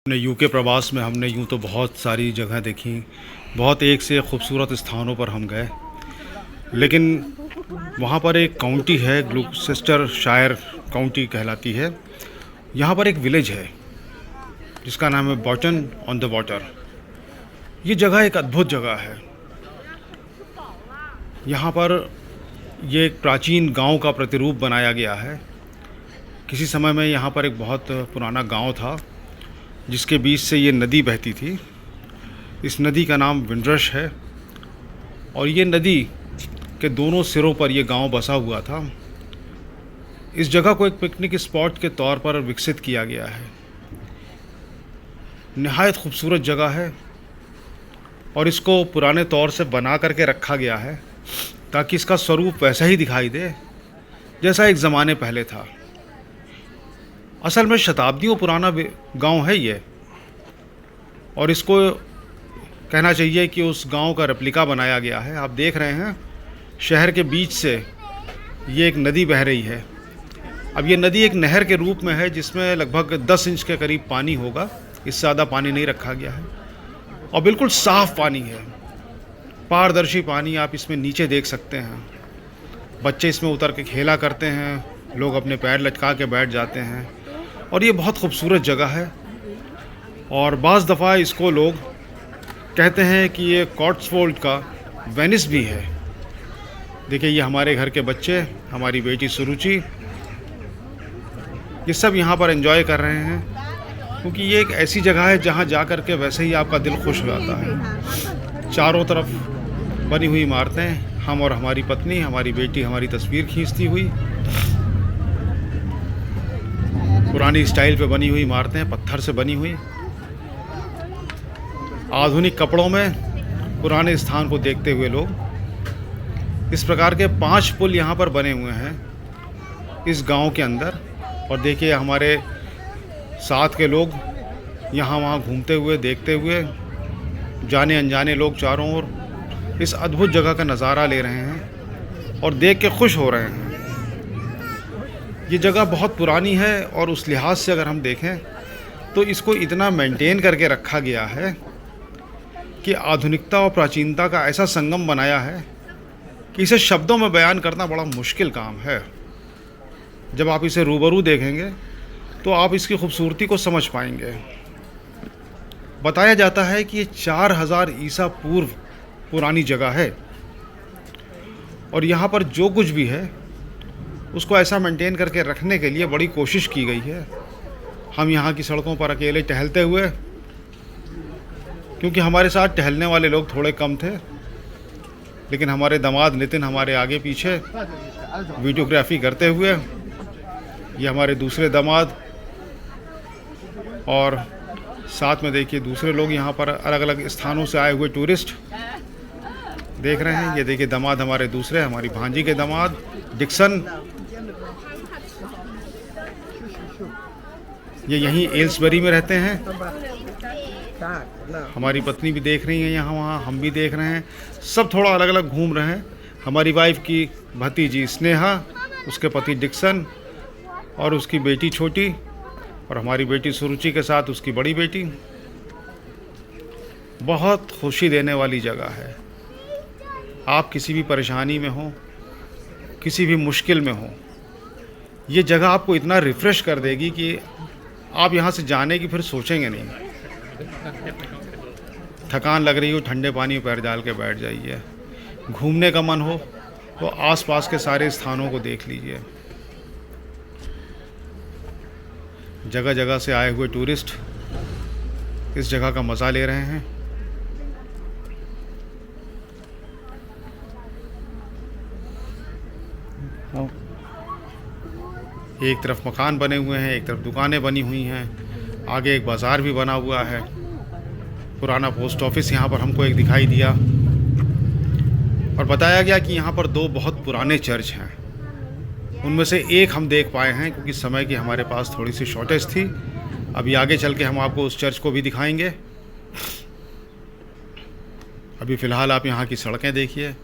अपने यूके प्रवास में हमने यूँ तो बहुत सारी जगह देखी, बहुत एक से एक खूबसूरत स्थानों पर हम गए, लेकिन वहाँ पर एक काउंटी है, ग्लुसेस्टरशायर काउंटी कहलाती है। यहाँ पर एक विलेज है जिसका नाम है बॉटन ऑन द वाटर। ये जगह एक अद्भुत जगह है। यहाँ पर ये एक प्राचीन गांव का प्रतिरूप बनाया गया है। किसी समय में यहाँ पर एक बहुत पुराना गांव था जिसके बीच से ये नदी बहती थी। इस नदी का नाम विंड्रश है और ये नदी के दोनों सिरों पर ये गांव बसा हुआ था। इस जगह को एक पिकनिक स्पॉट के तौर पर विकसित किया गया है। निहायत खूबसूरत जगह है और इसको पुराने तौर से बना करके रखा गया है ताकि इसका स्वरूप वैसा ही दिखाई दे जैसा एक ज़माने पहले था। असल में शताब्दियों पुराना गांव है ये, और इसको कहना चाहिए कि उस गांव का रेप्लिका बनाया गया है। आप देख रहे हैं शहर के बीच से ये एक नदी बह रही है। अब ये नदी एक नहर के रूप में है जिसमें लगभग 10 इंच के करीब पानी होगा, इससे ज़्यादा पानी नहीं रखा गया है और बिल्कुल साफ़ पानी है, पारदर्शी पानी। आप इसमें नीचे देख सकते हैं, बच्चे इसमें उतर के खेला करते हैं, लोग अपने पैर लटका के बैठ जाते हैं और ये बहुत खूबसूरत जगह है। और बाज़ दफ़ा इसको लोग कहते हैं कि ये कॉट्सवोल्ड का वेनिस भी है। देखिए ये हमारे घर के बच्चे, हमारी बेटी सुरुचि, ये सब यहाँ पर एंजॉय कर रहे हैं क्योंकि ये एक ऐसी जगह है जहाँ जा कर के वैसे ही आपका दिल खुश हो जाता है। चारों तरफ बनी हुई इमारतें, हम और हमारी पत्नी, हमारी बेटी हमारी तस्वीर खींचती हुई, पुरानी स्टाइल पे बनी हुई इमारतें, पत्थर से बनी हुई, आधुनिक कपड़ों में पुराने स्थान को देखते हुए लोग। इस प्रकार के 5 पुल यहाँ पर बने हुए हैं इस गांव के अंदर। और देखिए हमारे साथ के लोग यहाँ वहाँ घूमते हुए, देखते हुए, जाने अनजाने लोग चारों ओर इस अद्भुत जगह का नज़ारा ले रहे हैं और देख के खुश हो रहे हैं। ये जगह बहुत पुरानी है और उस लिहाज से अगर हम देखें तो इसको इतना मेंटेन करके रखा गया है कि आधुनिकता और प्राचीनता का ऐसा संगम बनाया है कि इसे शब्दों में बयान करना बड़ा मुश्किल काम है। जब आप इसे रूबरू देखेंगे तो आप इसकी खूबसूरती को समझ पाएंगे। बताया जाता है कि ये 4000 ईसा पूर्व पुरानी जगह है और यहाँ पर जो कुछ भी है उसको ऐसा मेंटेन करके रखने के लिए बड़ी कोशिश की गई है। हम यहाँ की सड़कों पर अकेले टहलते हुए, क्योंकि हमारे साथ टहलने वाले लोग थोड़े कम थे, लेकिन हमारे दामाद नितिन हमारे आगे पीछे वीडियोग्राफी करते हुए, ये हमारे दूसरे दामाद, और साथ में देखिए दूसरे लोग यहाँ पर अलग अलग स्थानों से आए हुए टूरिस्ट देख रहे हैं। ये देखिए दामाद हमारे दूसरे, हमारी भांजी के दामाद डिक्सन, ये यहीं एल्सबरी में रहते हैं। हमारी पत्नी भी देख रही हैं यहाँ वहाँ, हम भी देख रहे हैं, सब थोड़ा अलग अलग घूम रहे हैं। हमारी वाइफ की भतीजी स्नेहा, उसके पति डिक्सन और उसकी बेटी छोटी, और हमारी बेटी सुरुचि के साथ उसकी बड़ी बेटी। बहुत खुशी देने वाली जगह है। आप किसी भी परेशानी में हो, किसी भी मुश्किल में हो, ये जगह आपको इतना रिफ़्रेश कर देगी कि आप यहाँ से जाने की फिर सोचेंगे नहीं। थकान लग रही हो, ठंडे पानी में पैर डाल के बैठ जाइए। घूमने का मन हो तो आसपास के सारे स्थानों को देख लीजिए। जगह जगह से आए हुए टूरिस्ट इस जगह का मज़ा ले रहे हैं। एक तरफ मकान बने हुए हैं, एक तरफ दुकानें बनी हुई हैं, आगे एक बाज़ार भी बना हुआ है। पुराना पोस्ट ऑफिस यहाँ पर हमको एक दिखाई दिया और बताया गया कि यहाँ पर 2 बहुत पुराने चर्च हैं। उनमें से एक हम देख पाए हैं क्योंकि समय की हमारे पास थोड़ी सी शॉर्टेज थी। अभी आगे चल के हम आपको उस चर्च को भी दिखाएंगे। अभी फ़िलहाल आप यहाँ की सड़कें देखिए,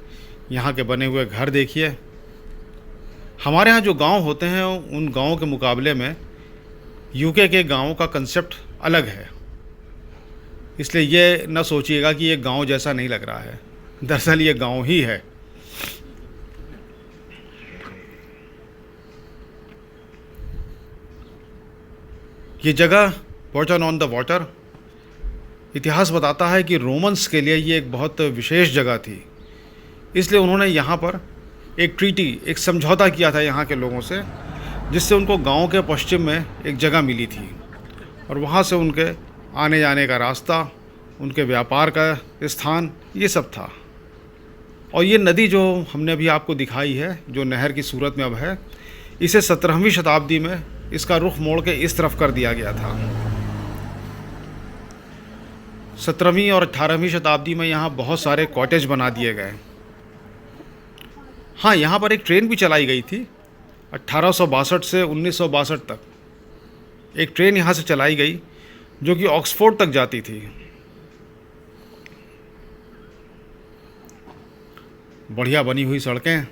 यहाँ के बने हुए घर देखिए। हमारे यहाँ जो गांव होते हैं उन गांवों के मुकाबले में यूके के गाँव का कंसेप्ट अलग है। इसलिए ये न सोचिएगा कि ये गांव जैसा नहीं लग रहा है, दरअसल ये गांव ही है। ये जगह बर्टन ऑन द वाटर, इतिहास बताता है कि रोमन्स के लिए ये एक बहुत विशेष जगह थी, इसलिए उन्होंने यहाँ पर एक ट्रीटी, एक समझौता किया था यहाँ के लोगों से, जिससे उनको गांव के पश्चिम में एक जगह मिली थी और वहाँ से उनके आने जाने का रास्ता, उनके व्यापार का स्थान, ये सब था। और ये नदी जो हमने अभी आपको दिखाई है, जो नहर की सूरत में अब है, इसे 17वीं शताब्दी में इसका रुख मोड़ के इस तरफ कर दिया गया था। 17वीं और 18वीं शताब्दी में यहाँ बहुत सारे कॉटेज बना दिए गए। हाँ, यहाँ पर एक ट्रेन भी चलाई गई थी 1862 से 1962 तक। एक ट्रेन यहाँ से चलाई गई जो कि ऑक्सफोर्ड तक जाती थी। बढ़िया बनी हुई सड़कें,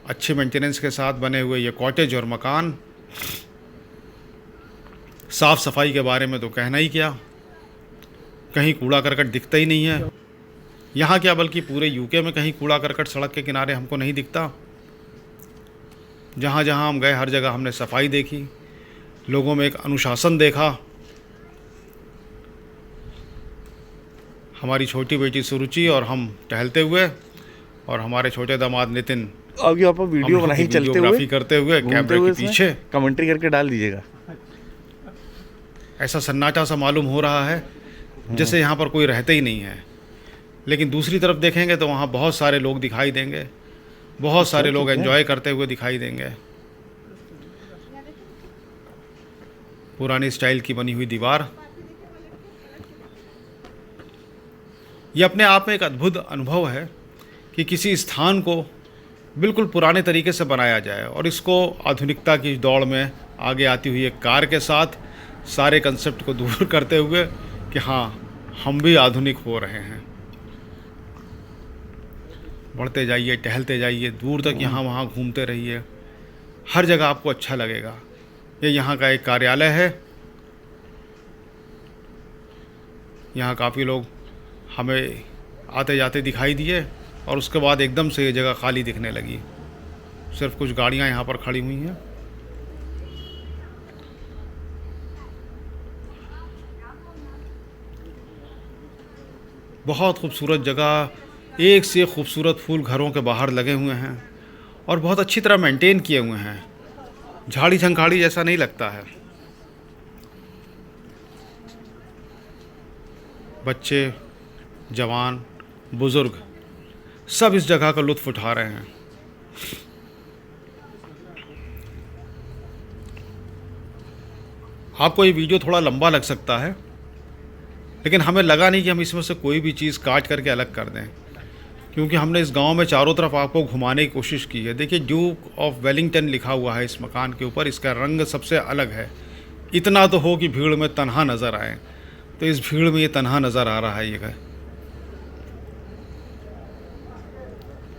अच्छे मेंटेनेंस के साथ बने हुए ये कॉटेज और मकान। साफ़ सफाई के बारे में तो कहना ही क्या, कहीं कूड़ा करकट दिखता ही नहीं है। यहाँ क्या बल्कि पूरे यूके में कहीं कूड़ा करकट सड़क के किनारे हमको नहीं दिखता। जहाँ जहाँ हम गए हर जगह हमने सफाई देखी, लोगों में एक अनुशासन देखा। हमारी छोटी बेटी सुरुचि और हम टहलते हुए, और हमारे छोटे दामाद नितिन अभी आप वीडियो बनाई चलते वीडियोग्राफी करते हुए कैमरे के पीछे। कमेंट्री करके डाल दीजिएगा। ऐसा सन्नाटा सा मालूम हो रहा है जैसे यहाँ पर कोई रहते ही नहीं है, लेकिन दूसरी तरफ देखेंगे तो वहाँ बहुत सारे लोग दिखाई देंगे, बहुत सारे लोग एंजॉय करते हुए दिखाई देंगे। पुरानी स्टाइल की बनी हुई दीवार, ये अपने आप में एक अद्भुत अनुभव है कि किसी स्थान को बिल्कुल पुराने तरीके से बनाया जाए और इसको आधुनिकता की दौड़ में आगे आती हुई एक कार के साथ सारे कंसेप्ट को दूर करते हुए कि हाँ, हम भी आधुनिक हो रहे हैं। बढ़ते जाइए, टहलते जाइए, दूर तक यहाँ वहाँ घूमते रहिए, हर जगह आपको अच्छा लगेगा। ये यहाँ का एक कार्यालय है। यहाँ काफ़ी लोग हमें आते जाते दिखाई दिए और उसके बाद एकदम से ये जगह खाली दिखने लगी। सिर्फ कुछ गाड़ियाँ यहाँ पर खड़ी हुई हैं। बहुत खूबसूरत जगह, एक से एक खूबसूरत फूल घरों के बाहर लगे हुए हैं और बहुत अच्छी तरह मेंटेन किए हुए हैं। झाड़ी झंखाड़ी जैसा नहीं लगता है। बच्चे, जवान, बुज़ुर्ग सब इस जगह का लुत्फ़ उठा रहे हैं। आपको ये वीडियो थोड़ा लंबा लग सकता है, लेकिन हमें लगा नहीं कि हम इसमें से कोई भी चीज़ काट करके अलग कर दें, क्योंकि हमने इस गांव में चारों तरफ आपको घुमाने की कोशिश की है। देखिए, ड्यूक ऑफ वेलिंगटन लिखा हुआ है इस मकान के ऊपर। इसका रंग सबसे अलग है। इतना तो हो कि भीड़ में तन्हा नज़र आए, तो इस भीड़ में ये तन्हा नज़र आ रहा है ये घर।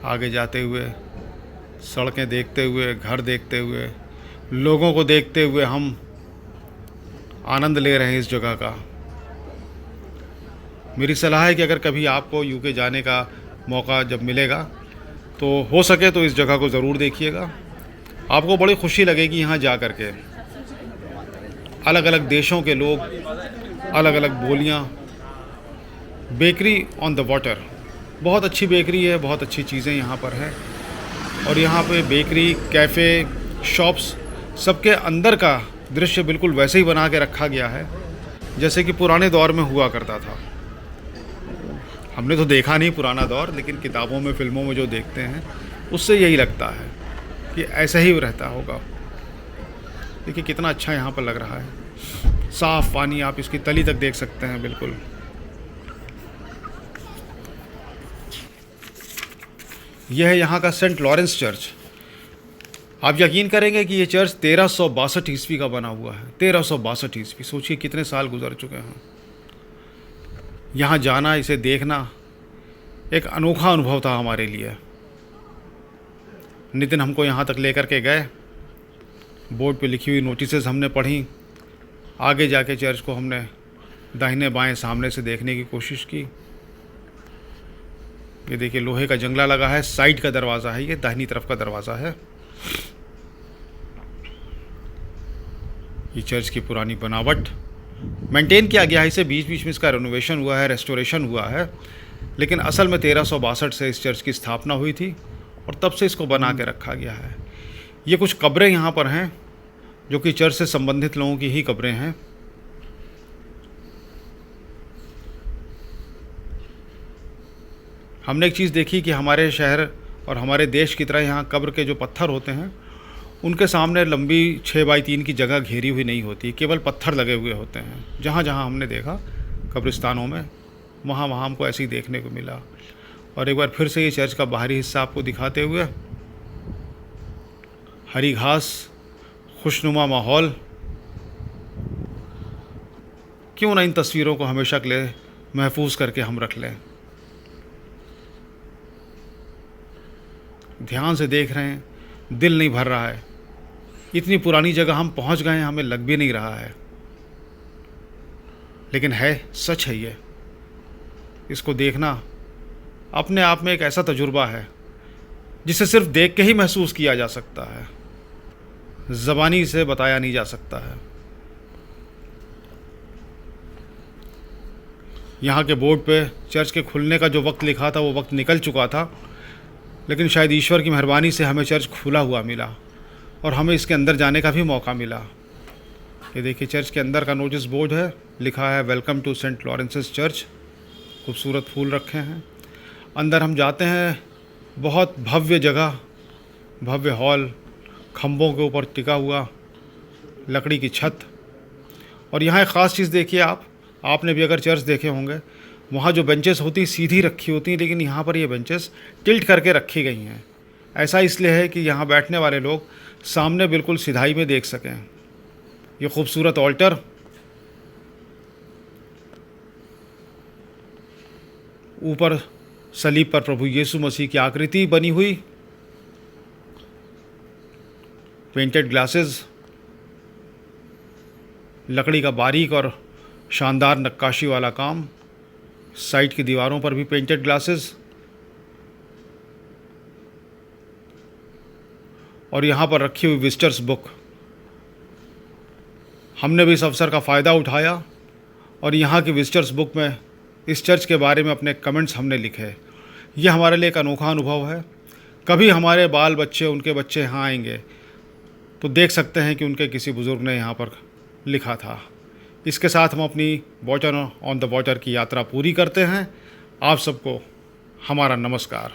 आगे जाते हुए, सड़कें देखते हुए, घर देखते हुए, लोगों को देखते हुए हम आनंद ले रहे हैं इस जगह का। मेरी सलाह है कि अगर कभी आपको यूके जाने का मौका जब मिलेगा तो हो सके तो इस जगह को ज़रूर देखिएगा। आपको बड़ी खुशी लगेगी यहाँ जा कर के। अलग अलग देशों के लोग, अलग अलग बोलियाँ। बेकरी ऑन द वाटर, बहुत अच्छी बेकरी है, बहुत अच्छी चीज़ें यहाँ पर हैं। और यहाँ पे बेकरी, कैफ़े, शॉप्स, सबके अंदर का दृश्य बिल्कुल वैसे ही बना के रखा गया है जैसे कि पुराने दौर में हुआ करता था। हमने तो देखा नहीं पुराना दौर, लेकिन किताबों में, फिल्मों में जो देखते हैं उससे यही लगता है कि ऐसा ही रहता होगा। देखिए कितना अच्छा यहाँ पर लग रहा है। साफ़ पानी, आप इसकी तली तक देख सकते हैं बिल्कुल। यह है यहाँ का सेंट लॉरेंस चर्च। आप यकीन करेंगे कि ये चर्च 1362 ईस्वी का बना हुआ है। 1362 ईस्वी, सोचिए कितने साल गुजर चुके हैं। यहाँ जाना, इसे देखना एक अनोखा अनुभव था हमारे लिए। नितिन हमको यहाँ तक लेकर के गए। बोर्ड पे लिखी हुई नोटिसेस हमने पढ़ी। आगे जाके चर्च को हमने दाहिने बाएं सामने से देखने की कोशिश की। ये देखिए लोहे का जंगला लगा है, साइड का दरवाज़ा है, ये दाहिनी तरफ का दरवाज़ा है। ये चर्च की पुरानी बनावट मेंटेन किया गया है, इसे बीच बीच में इसका रेनोवेशन हुआ है, रेस्टोरेशन हुआ है, लेकिन असल में 1362 से इस चर्च की स्थापना हुई थी और तब से इसको बना के रखा गया है। ये कुछ कब्रें यहाँ पर हैं जो कि चर्च से संबंधित लोगों की ही कब्रें हैं। हमने एक चीज़ देखी कि हमारे शहर और हमारे देश की तरह यहाँ कब्र के जो पत्थर होते हैं उनके सामने लंबी 6x3 की जगह घेरी हुई नहीं होती, केवल पत्थर लगे हुए होते हैं। जहाँ जहाँ हमने देखा कब्रिस्तानों में, वहाँ वहाँ हमको ऐसे ही देखने को मिला। और एक बार फिर से ये चर्च का बाहरी हिस्सा आपको दिखाते हुए, हरी घास, खुशनुमा माहौल। क्यों ना इन तस्वीरों को हमेशा के लिए महफूज करके हम रख लें। ध्यान से देख रहे हैं, दिल नहीं भर रहा है। इतनी पुरानी जगह हम पहुंच गए हैं, हमें लग भी नहीं रहा है, लेकिन है, सच है ये। इसको देखना अपने आप में एक ऐसा तजुर्बा है जिसे सिर्फ देख के ही महसूस किया जा सकता है, ज़बानी से बताया नहीं जा सकता है। यहाँ के बोर्ड पे चर्च के खुलने का जो वक्त लिखा था वो वक्त निकल चुका था, लेकिन शायद ईश्वर की मेहरबानी से हमें चर्च खुला हुआ मिला और हमें इसके अंदर जाने का भी मौका मिला। ये देखिए चर्च के अंदर का नोटिस बोर्ड है, लिखा है वेलकम टू सेंट लॉरेंसेस चर्च। खूबसूरत फूल रखे हैं। अंदर हम जाते हैं, बहुत भव्य जगह, भव्य हॉल, खंभों के ऊपर टिका हुआ लकड़ी की छत। और यहाँ एक ख़ास चीज़ देखिए आपने भी अगर चर्च देखे होंगे, वहाँ जो बेंचेस होती सीधी रखी होती हैं, लेकिन यहाँ पर ये बेंचेस टिल्ट करके रखी गई हैं। ऐसा इसलिए है कि यहाँ बैठने वाले लोग सामने बिल्कुल सिधाई में देख सकें। ये खूबसूरत ऑल्टर, ऊपर सलीब पर प्रभु यीशु मसीह की आकृति बनी हुई, पेंटेड ग्लासेस, लकड़ी का बारीक और शानदार नक्काशी वाला काम, साइड की दीवारों पर भी पेंटेड ग्लासेस। और यहाँ पर रखी हुई विजिटर्स बुक। हमने भी इस अवसर का फ़ायदा उठाया और यहाँ की विजिटर्स बुक में इस चर्च के बारे में अपने कमेंट्स हमने लिखे। ये हमारे लिए एक अनोखा अनुभव है। कभी हमारे बाल बच्चे, उनके बच्चे यहाँ आएंगे तो देख सकते हैं कि उनके किसी बुज़ुर्ग ने यहाँ पर लिखा था। इसके साथ हम अपनी वॉटर ऑन द वाटर की यात्रा पूरी करते हैं। आप सबको हमारा नमस्कार।